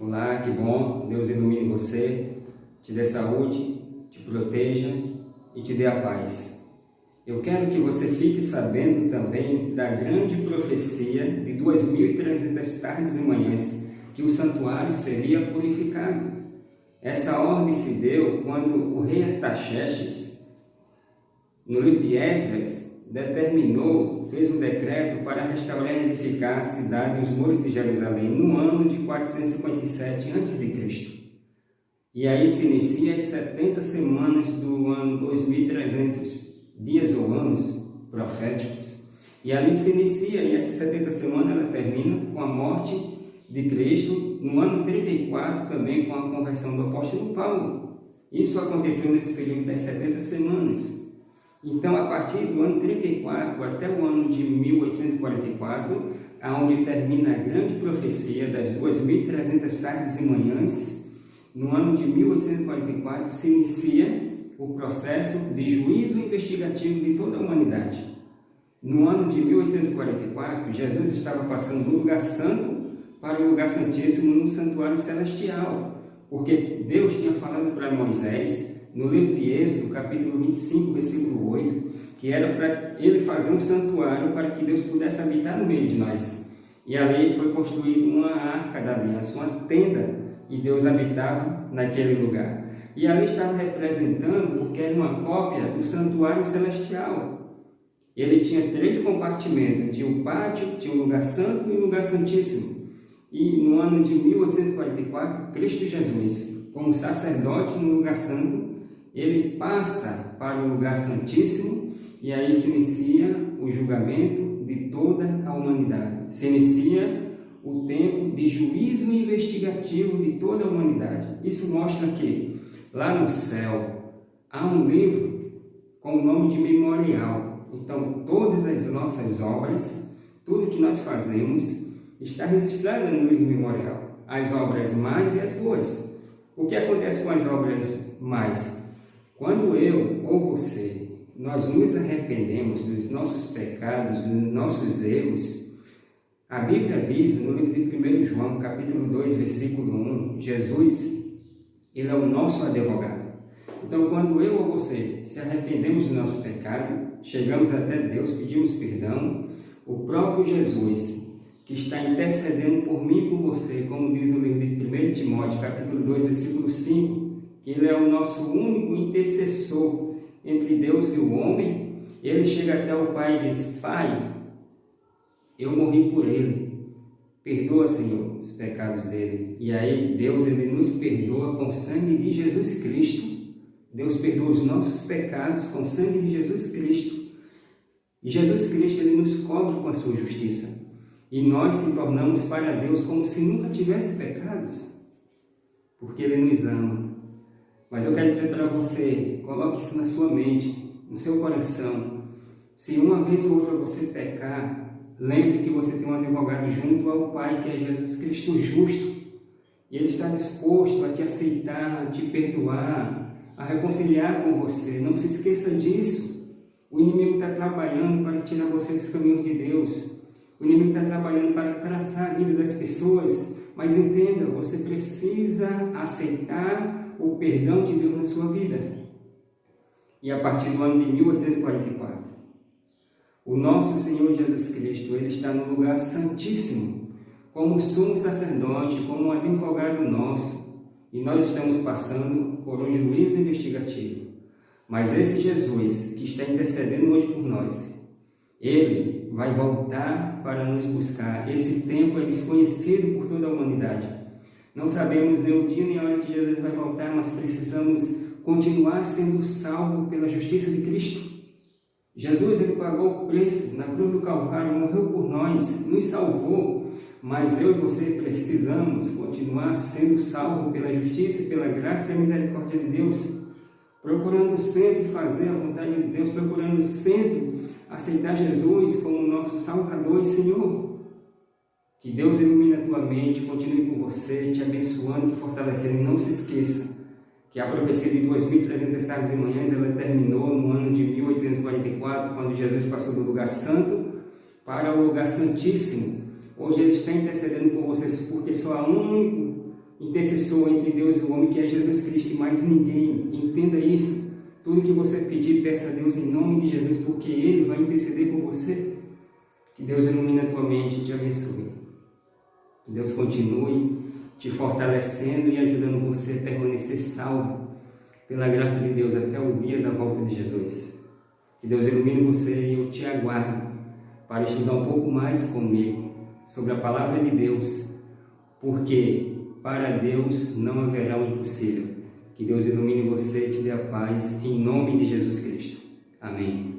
Olá, que bom. Deus ilumine você, te dê saúde, te proteja e te dê a paz. Eu quero que você fique sabendo também da grande profecia de 2.300 tardes e manhãs que o santuário seria purificado. Essa ordem se deu quando o rei Artaxerxes, no livro de Esdras, fez um decreto para restaurar e edificar a cidade e os muros de Jerusalém no ano de 457 a.C. E aí se inicia as 70 semanas do ano 2300, dias ou anos proféticos. E ali se inicia, e essas 70 semanas ela termina com a morte de Cristo, no ano 34 também com a conversão do apóstolo Paulo. Isso aconteceu nesse período das 70 semanas. Então, a partir do ano 34 até o ano de 1844, onde termina a grande profecia das 2.300 tardes e manhãs, no ano de 1844 se inicia o processo de juízo investigativo de toda a humanidade. No ano de 1844, Jesus estava passando do lugar santo para o lugar santíssimo no santuário celestial, porque Deus tinha falado para Moisés, no livro de Êxodo, capítulo 25, versículo 8, que era para ele fazer um santuário para que Deus pudesse habitar no meio de nós. E ali foi construída uma arca da aliança, uma tenda, e Deus habitava naquele lugar. E ali estava representando, porque era uma cópia do santuário celestial. Ele tinha 3 compartimentos, tinha o pátio, tinha o lugar santo e o lugar santíssimo. E no ano de 1844, Cristo Jesus, como sacerdote no lugar santo, ele passa para o lugar santíssimo e aí se inicia o julgamento de toda a humanidade. Se inicia o tempo de juízo investigativo de toda a humanidade. Isso mostra que lá no céu há um livro com o nome de memorial. Então todas as nossas obras, tudo que nós fazemos, está registrado no livro memorial. As obras más e as boas. O que acontece com as obras más? Quando eu ou você, nós nos arrependemos dos nossos pecados, dos nossos erros, a Bíblia diz no livro de 1 João, capítulo 2, versículo 1, Jesus, ele é o nosso advogado. Então, quando eu ou você se arrependemos do nosso pecado, chegamos até Deus, pedimos perdão, o próprio Jesus, que está intercedendo por mim e por você, como diz o livro de 1 Timóteo, capítulo 2, versículo 5, que ele é o nosso único intercessor entre Deus e o homem, ele chega até o Pai e diz: Pai, eu morri por ele, perdoa, Senhor, os pecados dele. E aí Deus, ele nos perdoa com o sangue de Jesus Cristo. Deus perdoa os nossos pecados com o sangue de Jesus Cristo. E Jesus Cristo, ele nos cobre com a sua justiça. E nós se tornamos para Deus como se nunca tivesse pecados, porque ele nos ama. Mas eu quero dizer para você, coloque isso na sua mente, no seu coração. Se uma vez ou outra você pecar, lembre que você tem um advogado junto ao Pai, que é Jesus Cristo justo. E Ele está disposto a te aceitar, a te perdoar, a reconciliar com você. Não se esqueça disso. O inimigo está trabalhando para tirar você dos caminhos de Deus. O inimigo está trabalhando para atrasar a vida das pessoas. Mas entenda, você precisa aceitar o perdão de Deus na sua vida. E a partir do ano de 1844, o nosso Senhor Jesus Cristo, ele está no lugar santíssimo, como sumo sacerdote, como um advogado nosso, e nós estamos passando por um juízo investigativo. Mas esse Jesus, que está intercedendo hoje por nós, ele vai voltar para nos buscar. Esse tempo é desconhecido por toda a humanidade. Não sabemos nem o dia nem a hora que Jesus vai voltar, mas precisamos continuar sendo salvos pela justiça de Cristo. Jesus, ele pagou o preço na cruz do Calvário, morreu por nós, nos salvou, mas eu e você precisamos continuar sendo salvos pela justiça, pela graça e a misericórdia de Deus, procurando sempre fazer a vontade de Deus, procurando sempre aceitar Jesus como nosso Salvador e Senhor. Que Deus ilumine a tua mente, continue com você, te abençoando, te fortalecendo. E não se esqueça que a profecia de 2.300 tardes e manhãs, ela terminou no ano de 1844, quando Jesus passou do lugar santo para o lugar santíssimo. Hoje Ele está intercedendo por vocês, porque só há um único intercessor entre Deus e o homem, que é Jesus Cristo e mais ninguém. Entenda isso. Tudo que você pedir, peça a Deus em nome de Jesus, porque Ele vai interceder por você. Que Deus ilumine a tua mente e te abençoe. Que Deus continue te fortalecendo e ajudando você a permanecer salvo, pela graça de Deus, até o dia da volta de Jesus. Que Deus ilumine você e eu te aguardo para estudar um pouco mais comigo sobre a palavra de Deus, porque para Deus não haverá um impossível. Que Deus ilumine você e te dê a paz, em nome de Jesus Cristo. Amém.